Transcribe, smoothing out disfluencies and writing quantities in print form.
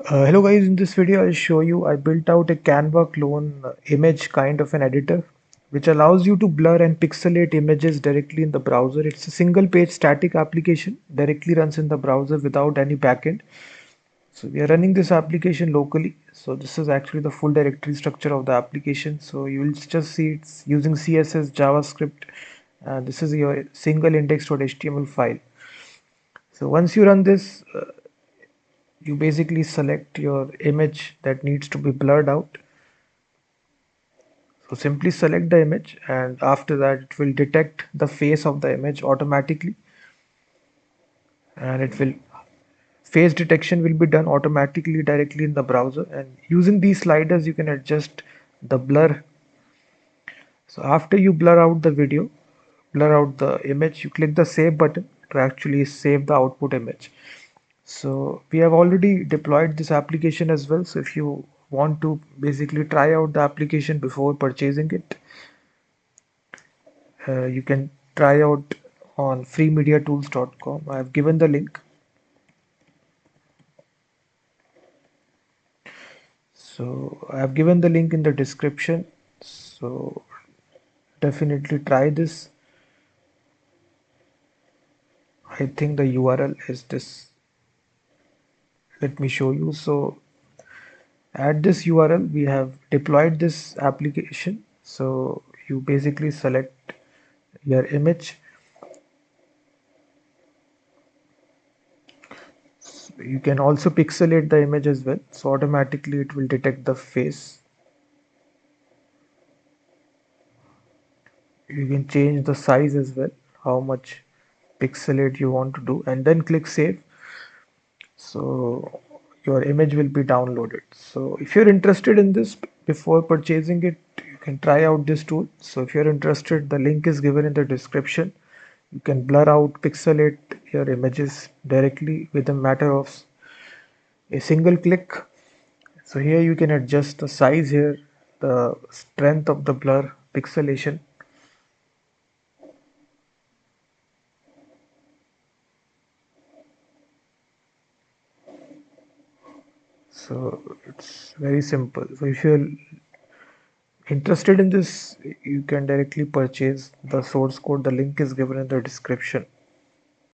Hello guys, in this video I'll show you I built out a Canva clone image kind of an editor which allows you to blur and pixelate images directly in the browser. It's a single page static application directly runs in the browser without any backend. So we are running this application locally. So this is actually the full directory structure of the application. So you will just see it's using CSS, JavaScript, and this is your single index.html file. So once you run this, you basically select your image that needs to be blurred out. So simply select the image, and after that it will detect the face of the image automatically, and it will face detection will be done automatically directly in the browser. And using these sliders you can adjust the blur. So after you blur out the video, blur out the image, you click the save button to actually save the output image. So we have already deployed this application as well. So if you want to basically try out the application before purchasing it, you can try out on freemediatools.com. I have given the link. So I have given the link in the description. So definitely try this. I think the URL is this. Let me show you. So at this URL, we have deployed this application. So you basically select your image. You can also pixelate the image as well. So automatically it will detect the face. You can change the size as well, how much pixelate you want to do, and then click save. So your image will be downloaded. So if you're interested in this, before purchasing it, you can try out this tool. So if you're interested, the link is given in the description. You can blur out, pixelate your images directly with a matter of a single click. So here you can adjust the size here, the strength of the blur, pixelation. So it's very simple. So if you're interested in this, you can directly purchase the source code. The link is given in the description.